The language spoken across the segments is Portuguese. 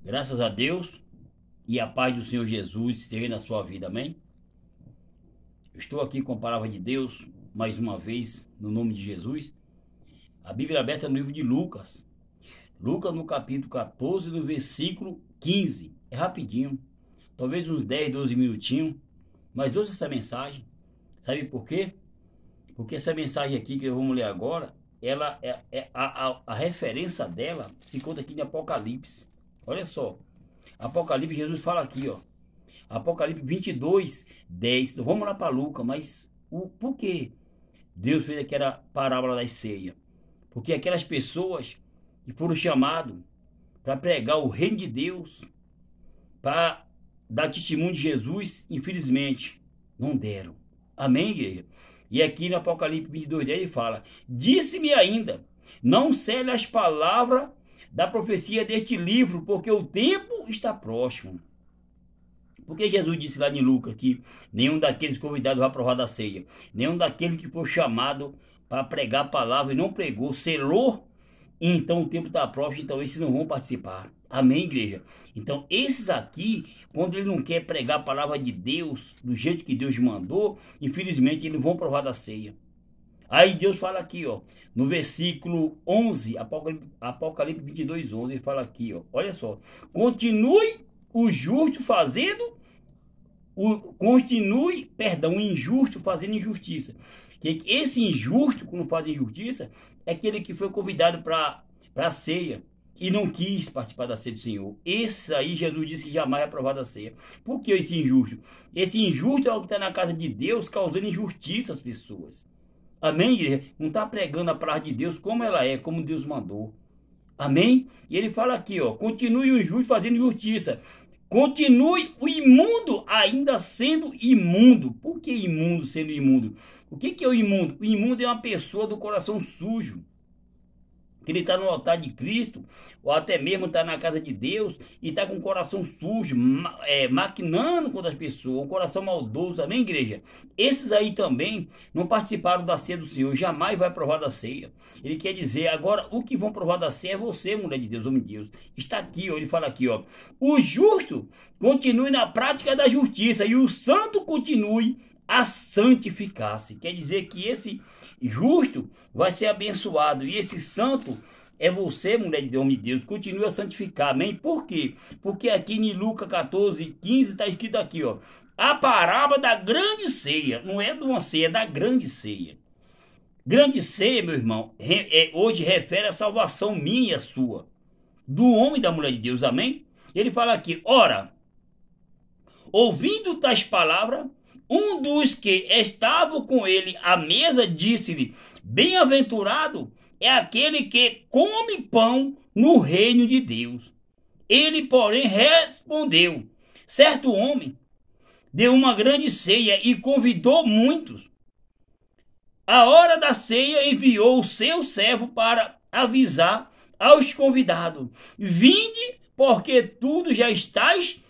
Graças a Deus e a paz do Senhor Jesus esteja na sua vida, amém? Estou aqui com a palavra de Deus, mais uma vez, no nome de Jesus. A Bíblia é aberta no livro de Lucas. Lucas no capítulo 14, no versículo 15. É rapidinho, talvez uns 10, 12 minutinhos, mas ouça essa mensagem. Sabe por quê? Porque essa mensagem aqui que vamos ler agora, ela a referência dela se conta aqui em Apocalipse. Olha só, Apocalipse, Jesus fala aqui, ó. Apocalipse 22, 10. Então, vamos lá para Lucas, mas por que Deus fez aquela parábola da ceia? Porque aquelas pessoas que foram chamadas para pregar o reino de Deus, para dar testemunho de Jesus, infelizmente, não deram. Amém, igreja? E aqui no Apocalipse 22, 10 ele fala: disse-me ainda, não cele as palavras da profecia deste livro, porque o tempo está próximo. Porque Jesus disse lá em Lucas que nenhum daqueles convidados vai provar da ceia, nenhum daqueles que foi chamado para pregar a palavra e não pregou, selou, então o tempo está próximo, então esses não vão participar. Amém, igreja? Então esses aqui, quando ele não quer pregar a palavra de Deus do jeito que Deus mandou, infelizmente eles não vão provar da ceia. Aí Deus fala aqui, ó, no versículo 11, Apocalipse 22, 11, ele fala aqui, ó, olha só: continue o justo fazendo, o injusto fazendo injustiça. Esse injusto, quando faz injustiça, é aquele que foi convidado para a ceia e não quis participar da ceia do Senhor. Esse aí, Jesus disse que jamais é aprovado a ceia. Por que esse injusto? Esse injusto é o que está na casa de Deus, causando injustiça às pessoas. Amém, igreja? Não está pregando a palavra de Deus como ela é, como Deus mandou. Amém? E ele fala aqui, ó: continue o justo fazendo justiça. Continue o imundo ainda sendo imundo. Por que imundo sendo imundo? O que é o imundo? O imundo é uma pessoa do coração sujo, que ele está no altar de Cristo, ou até mesmo está na casa de Deus, e está com o coração sujo, maquinando contra as pessoas, um coração maldoso. Amém, igreja? Esses aí também não participaram da ceia do Senhor, jamais vai provar da ceia. Ele quer dizer, agora, o que vão provar da ceia é você, mulher de Deus, homem de Deus. Está aqui, ó, ele fala aqui, ó: o justo continue na prática da justiça, e o santo continue a santificar-se. Quer dizer que esse justo vai ser abençoado, e esse santo é você, mulher de Deus, homem de Deus. Continue a santificar, amém? Por quê? Porque aqui em Lucas 14, 15 está escrito aqui, ó: a parábola da grande ceia. Não é de uma ceia, é da grande ceia. Grande ceia, meu irmão, hoje refere à salvação minha e a sua, do homem e da mulher de Deus, amém? Ele fala aqui: ora, ouvindo tais palavras, um dos que estavam com ele à mesa disse-lhe: bem-aventurado é aquele que come pão no reino de Deus. Ele, porém, respondeu: certo homem deu uma grande ceia e convidou muitos. A hora da ceia enviou o seu servo para avisar aos convidados: vinde, porque tudo já estáis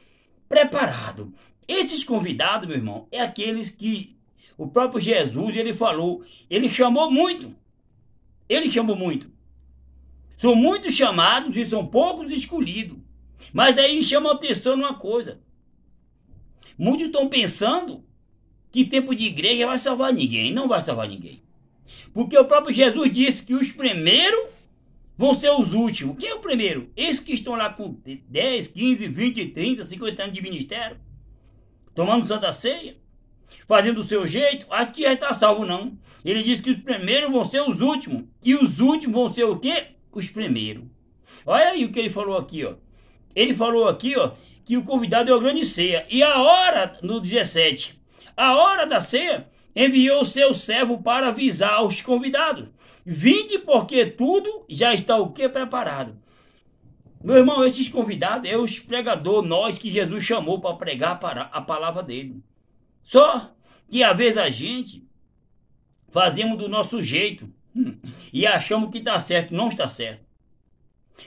preparado. Esses convidados, meu irmão, é aqueles que o próprio Jesus, ele falou, ele chamou muito. Ele chamou muito. São muitos chamados e são poucos escolhidos. Mas aí me chama a atenção numa coisa: muitos estão pensando que tempo de igreja vai salvar ninguém. Não vai salvar ninguém. Porque o próprio Jesus disse que os primeiros vão ser os últimos. Quem é o primeiro? Esses que estão lá com 10, 15, 20, 30, 50 anos de ministério, tomando Santa Ceia, fazendo do seu jeito, acho que já está salvo, não. Ele disse que os primeiros vão ser os últimos, e os últimos vão ser o quê? Os primeiros. Olha aí o que ele falou aqui, ó. Ele falou aqui, ó, que o convidado é o grande ceia. E a hora, no 17, a hora da ceia, enviou o seu servo para avisar aos convidados: vinde, porque tudo já está o quê? Preparado. Meu irmão, esses convidados é os pregadores, nós que Jesus chamou para pregar a palavra dele. Só que às vezes a gente fazemos do nosso jeito e achamos que está certo, não está certo.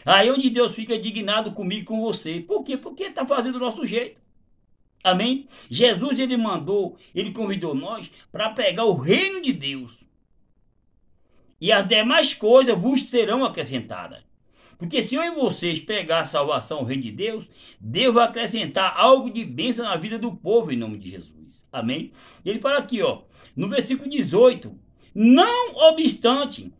Aí onde Deus fica indignado comigo e com você. Por quê? Porque está fazendo do nosso jeito. Amém? Jesus, ele mandou, ele convidou nós para pregar o reino de Deus. E as demais coisas vos serão acrescentadas. Porque se eu e vocês pregar a salvação ao reino de Deus, Deus vai acrescentar algo de bênção na vida do povo em nome de Jesus. Amém? Ele fala aqui, ó, no versículo 18: não obstante,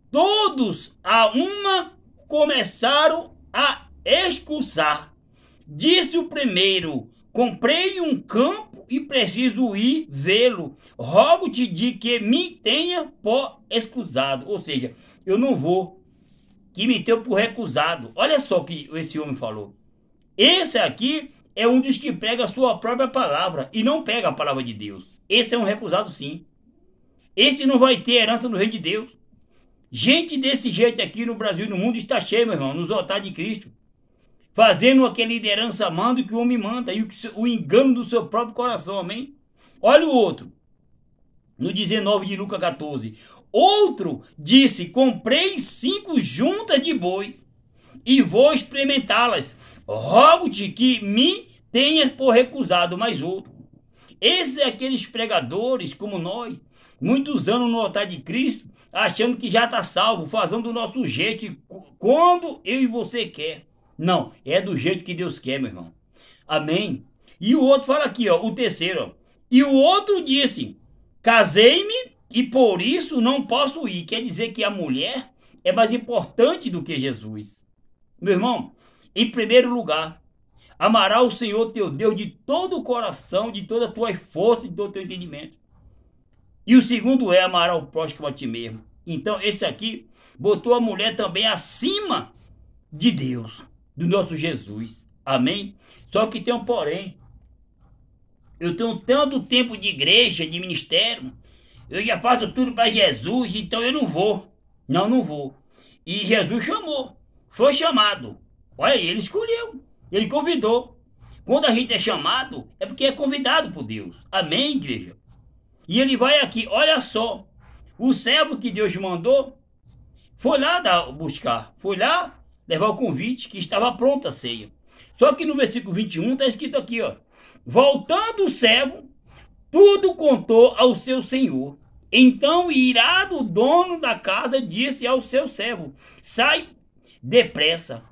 todos a uma começaram a expulsar. Disse o primeiro: comprei um campo e preciso ir vê-lo. Rogo-te de que me tenha por excusado. Ou seja, eu não vou, que me tenha por recusado. Olha só o que esse homem falou. Esse aqui é um dos que prega a sua própria palavra e não pega a palavra de Deus. Esse é um recusado, sim. Esse não vai ter herança no reino de Deus. Gente desse jeito aqui no Brasil e no mundo está cheio, meu irmão, nos altares de Cristo. Fazendo o que a liderança manda e o que o homem manda, e o engano do seu próprio coração, amém? Olha o outro, no 19 de Lucas 14. Outro disse: comprei 5 juntas de bois e vou experimentá-las. Rogo-te que me tenhas por recusado. Mais outro. Esses são aqueles pregadores como nós, muitos anos no altar de Cristo, achando que já está salvo, fazendo do nosso jeito, quando eu e você quer. Não, é do jeito que Deus quer, meu irmão. Amém? E o outro fala aqui, ó, o terceiro, ó. E o outro disse: casei-me e por isso não posso ir. Quer dizer que a mulher é mais importante do que Jesus. Meu irmão, em primeiro lugar, amará o Senhor teu Deus de todo o coração, de toda a tua força, de todo o teu entendimento. E o segundo é amará o próximo a ti mesmo. Então esse aqui botou a mulher também acima de Deus, do nosso Jesus. Amém? Só que tem um porém. Eu tenho tanto tempo de igreja, de ministério, eu já faço tudo para Jesus, então eu não vou. Não vou. E Jesus chamou. Foi chamado. Olha aí, ele escolheu. Ele convidou. Quando a gente é chamado, é porque é convidado por Deus. Amém, igreja? E ele vai aqui, olha só. O servo que Deus mandou foi lá buscar. Foi lá levar o convite, que estava pronta a ceia. Só que no versículo 21 está escrito aqui, ó: voltando o servo, tudo contou ao seu senhor. Então, irado, o dono da casa disse ao seu servo: sai depressa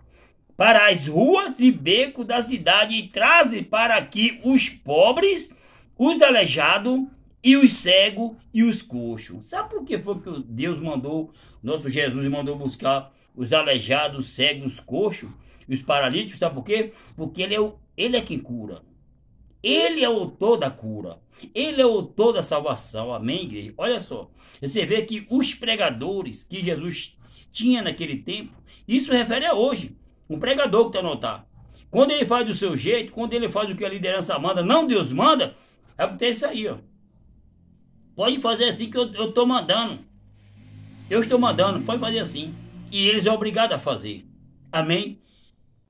para as ruas e becos da cidade e traze para aqui os pobres, os aleijados e os cegos e os coxos. Sabe por que foi que Deus mandou, nosso Jesus mandou buscar os aleijados, os cegos, os coxos e os paralíticos? Sabe por quê? Porque ele é quem cura. Ele é o autor da cura. Ele é o autor da salvação. Amém, igreja? Olha só. Você vê que os pregadores que Jesus tinha naquele tempo, isso refere a hoje. Um pregador que está no altar. Quando ele faz do seu jeito, quando ele faz o que a liderança manda, não Deus manda, acontece isso aí, ó. Pode fazer assim que eu estou mandando. Eu estou mandando, pode fazer assim. E eles são obrigados a fazer. Amém?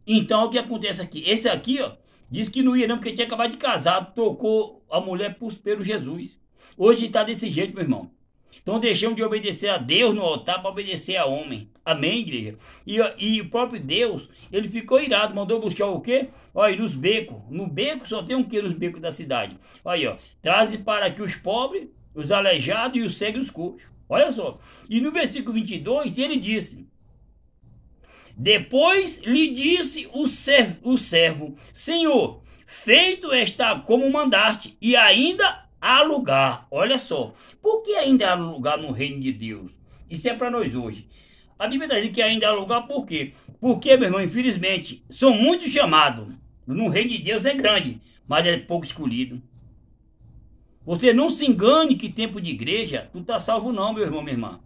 Então, o que acontece aqui? Esse aqui, ó, disse que não ia não, porque tinha acabado de casar, trocou a mulher pelo Jesus. Hoje está desse jeito, meu irmão. Então deixamos de obedecer a Deus no altar para obedecer a homem. Amém, igreja? E o próprio Deus, ele ficou irado, mandou buscar o quê? Olha, nos becos. No beco só tem um quê nos becos da cidade? Olha, ó, traze para aqui os pobres, os aleijados e os cegos e os coxos. Olha só. E no versículo 22, ele disse: depois lhe disse o servo: Senhor, feito está como mandaste, e ainda há lugar. Olha só. Por que ainda há lugar no reino de Deus? Isso é para nós hoje. A Bíblia está dizendo que ainda há lugar, por quê? Porque, meu irmão, infelizmente, são muitos chamados. No reino de Deus é grande, mas é pouco escolhido. Você não se engane que tempo de igreja, tu tá salvo não, meu irmão, minha irmã.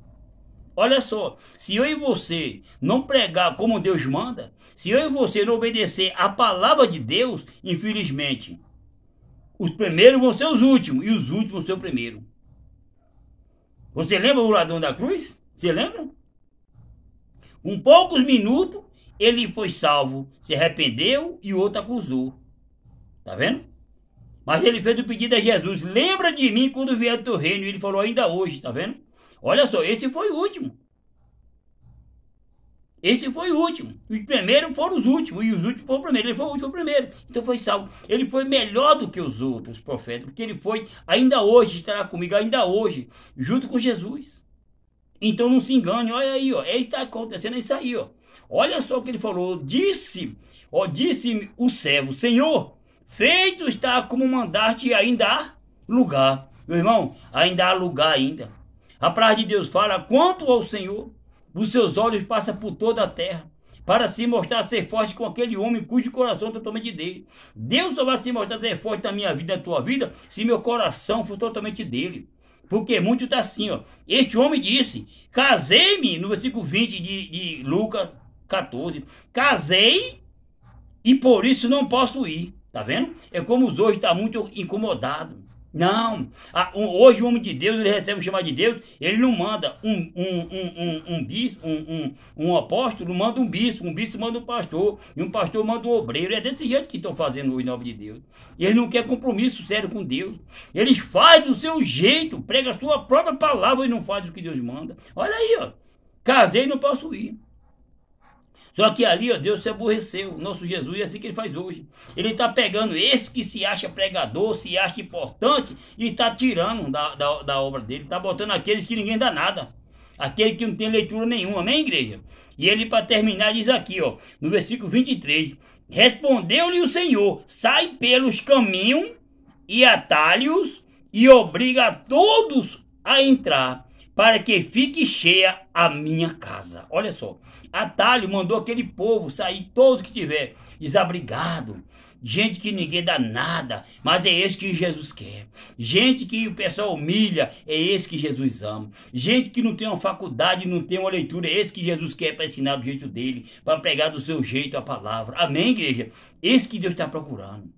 Olha só, se eu e você não pregar como Deus manda, se eu e você não obedecer a palavra de Deus, infelizmente, os primeiros vão ser os últimos e os últimos vão ser o primeiro. Você lembra o ladrão da cruz? Você lembra? Com poucos minutos, ele foi salvo, se arrependeu e o outro acusou. Tá vendo? Mas ele fez o pedido a Jesus: lembra de mim quando vier do teu reino. E ele falou: ainda hoje, tá vendo? Olha só, esse foi o último. Esse foi o último. Os primeiros foram os últimos, e os últimos foram o primeiro. Ele foi o último, foi o primeiro. Então foi salvo. Ele foi melhor do que os outros profetas, porque ele foi, ainda hoje, estará comigo, ainda hoje, junto com Jesus. Então não se engane, olha aí, ó. Está acontecendo isso aí, ó. Olha só o que ele falou. Disse o servo: Senhor, feito está como mandaste, e ainda há lugar. Meu irmão, ainda há lugar ainda. A palavra de Deus fala: quanto ao Senhor, os seus olhos passam por toda a terra, para se mostrar ser forte com aquele homem cujo coração é totalmente dele. Deus só vai se mostrar ser forte na minha vida, na tua vida, se meu coração for totalmente dele. Porque muito está assim, ó. Este homem disse: casei-me, no versículo 20 de Lucas 14, casei e por isso não posso ir. Tá vendo? É como os hoje está muito incomodado. Não, hoje o homem de Deus, ele recebe o chamado de Deus, ele não manda um bispo, um apóstolo, manda um bispo manda um pastor, e um pastor manda um obreiro. É desse jeito que estão fazendo hoje em nome de Deus. Eles não querem compromisso sério com Deus. Eles fazem do seu jeito, pregam a sua própria palavra e não fazem o que Deus manda. Olha aí, ó, casei e não posso ir. Só que ali, ó, Deus se aborreceu. Nosso Jesus é assim que ele faz hoje. Ele está pegando esse que se acha pregador, se acha importante, e está tirando da obra dele. Está botando aqueles que ninguém dá nada. Aquele que não tem leitura nenhuma. Amém, igreja? E ele, para terminar, diz aqui, ó, no versículo 23. Respondeu-lhe o Senhor: sai pelos caminhos e atalhos e obriga a todos a entrar, para que fique cheia a minha casa. Olha só, atalho mandou aquele povo sair, todo que tiver desabrigado, gente que ninguém dá nada, mas é esse que Jesus quer. Gente que o pessoal humilha, é esse que Jesus ama. Gente que não tem uma faculdade, não tem uma leitura, é esse que Jesus quer para ensinar do jeito dele, para pregar do seu jeito a palavra. Amém, igreja? Esse que Deus está procurando.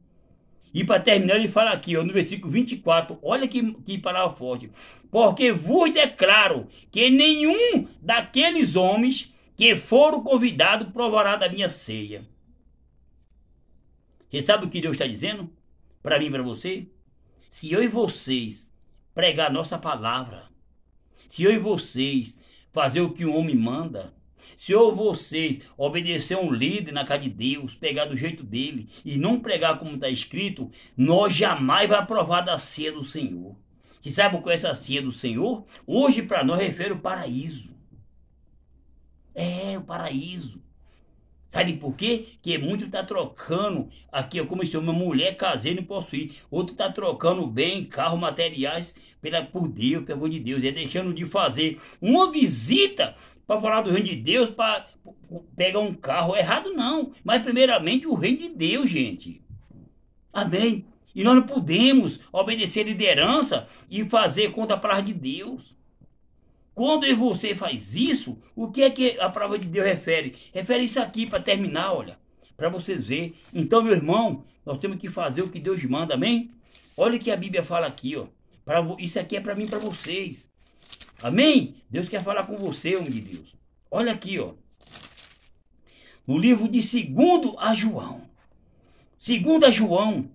E para terminar, ele fala aqui, ó, no versículo 24, olha que palavra forte. Porque vos declaro que nenhum daqueles homens que foram convidados provará da minha ceia. Você sabe o que Deus está dizendo? Para mim e para você? Se eu e vocês pregar a nossa palavra, se eu e vocês fazer o que o homem manda, se eu ou vocês obedecer a um líder na casa de Deus, pegar do jeito dele e não pregar como está escrito, nós jamais vamos provar da ceia do Senhor. Você sabe qual é essa ceia do Senhor? Hoje para nós refere o paraíso. É, o paraíso. Sabe por quê? Que muito está trocando aqui, como se uma mulher casei não posso ir. Outro está trocando bem, carro, materiais por Deus, pelo amor de Deus. É deixando de fazer uma visita para falar do reino de Deus, para pegar um carro. Errado não, mas primeiramente o reino de Deus, gente. Amém? E nós não podemos obedecer a liderança e fazer contra a palavra de Deus. Quando você faz isso, o que é que a palavra de Deus refere? Refere isso aqui para terminar, olha, para vocês verem. Então, meu irmão, nós temos que fazer o que Deus manda, amém? Olha o que a Bíblia fala aqui, ó. Isso aqui é para mim e para vocês. Amém? Deus quer falar com você, homem de Deus. Olha aqui, ó. No livro de 2 a João. 2 a João.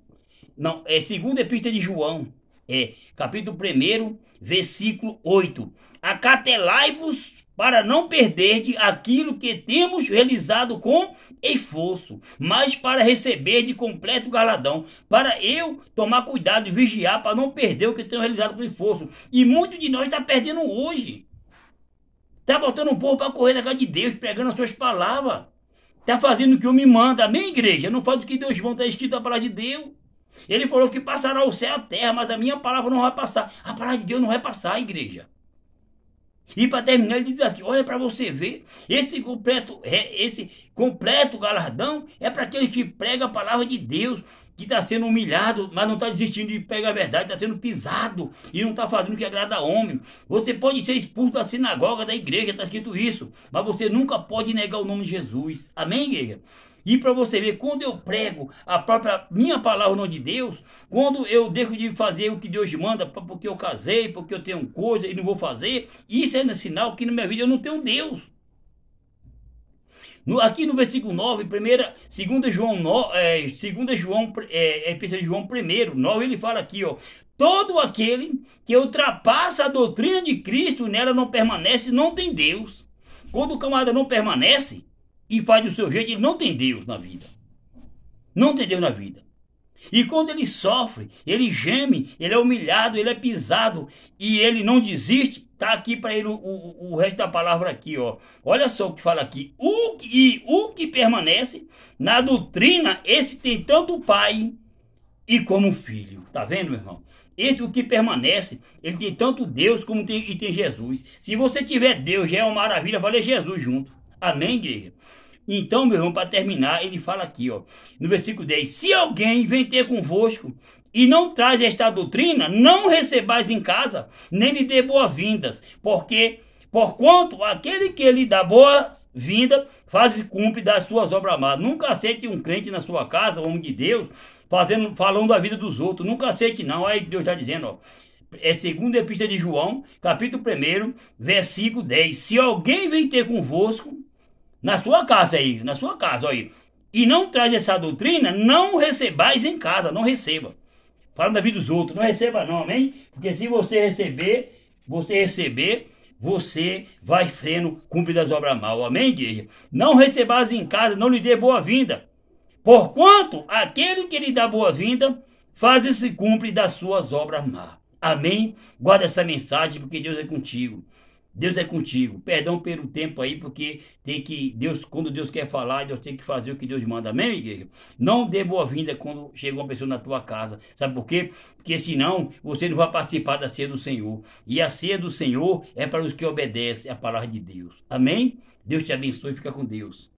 Não, é 2ª Epístola de João. É, capítulo 1, versículo 8. Acatelai-vos para não perder aquilo que temos realizado com esforço, mas para receber de completo galardão, para eu tomar cuidado e vigiar para não perder o que tenho realizado com esforço. E muito de nós está perdendo hoje. Está botando um povo para correr na casa de Deus, pregando as suas palavras. Está fazendo o que eu me manda. Amém, igreja? Não faz o que Deus manda, está escrito na palavra de Deus. Ele falou que passará o céu e a terra, mas a minha palavra não vai passar. A palavra de Deus não vai passar, igreja. E para terminar, ele diz assim, olha para você ver, esse completo galardão é para aqueles que pregam a palavra de Deus, que está sendo humilhado, mas não está desistindo de pegar a verdade, está sendo pisado e não está fazendo o que agrada a homem. Você pode ser expulso da sinagoga, da igreja, está escrito isso, mas você nunca pode negar o nome de Jesus. Amém, igreja? E para você ver, quando eu prego minha palavra, o nome de Deus, quando eu deixo de fazer o que Deus manda, porque eu casei, porque eu tenho coisa e não vou fazer, isso é um sinal que na minha vida eu não tenho Deus. Aqui no versículo 9, 2 João, Epístola de João 1, 9, ele fala aqui, ó. Todo aquele que ultrapassa a doutrina de Cristo, nela não permanece, não tem Deus. Quando o camarada não permanece e faz do seu jeito, ele não tem Deus na vida. Não tem Deus na vida. E quando ele sofre, ele geme, ele é humilhado, ele é pisado e ele não desiste, tá aqui para ele o resto da palavra aqui, ó. Olha só o que fala aqui. O que permanece na doutrina, esse tem tanto o pai e como filho. Tá vendo, meu irmão? Esse o que permanece, ele tem tanto Deus como tem Jesus. Se você tiver Deus, já é uma maravilha, vai ler Jesus junto. Amém, igreja? Então, meu irmão, para terminar, ele fala aqui, ó, no versículo 10: se alguém vem ter convosco e não traz esta doutrina, não recebais em casa, nem lhe dê boas-vindas, porquanto aquele que lhe dá boa-vinda faz e cumpre das suas obras amadas. Nunca aceite um crente na sua casa, homem de Deus, falando da vida dos outros. Nunca aceite, não. Aí Deus está dizendo, ó. É segunda epístola de João, capítulo 1, versículo 10. Se alguém vem ter convosco, na sua casa aí, aí, e não traz essa doutrina, não recebais em casa, não receba. Fala da vida dos outros, não receba não, amém? Porque se você receber, você vai sendo cumprir das obras mal, amém, igreja? Não recebais em casa, não lhe dê boa-vinda, porquanto aquele que lhe dá boa-vinda faz e se cumpre das suas obras mal. Amém? Guarda essa mensagem, porque Deus é contigo. Deus é contigo. Perdão pelo tempo aí, porque quando Deus quer falar, Deus tem que fazer o que Deus manda. Amém, igreja? Não dê boa-vinda quando chega uma pessoa na tua casa. Sabe por quê? Porque senão você não vai participar da ceia do Senhor. E a ceia do Senhor é para os que obedecem à palavra de Deus. Amém? Deus te abençoe e fica com Deus.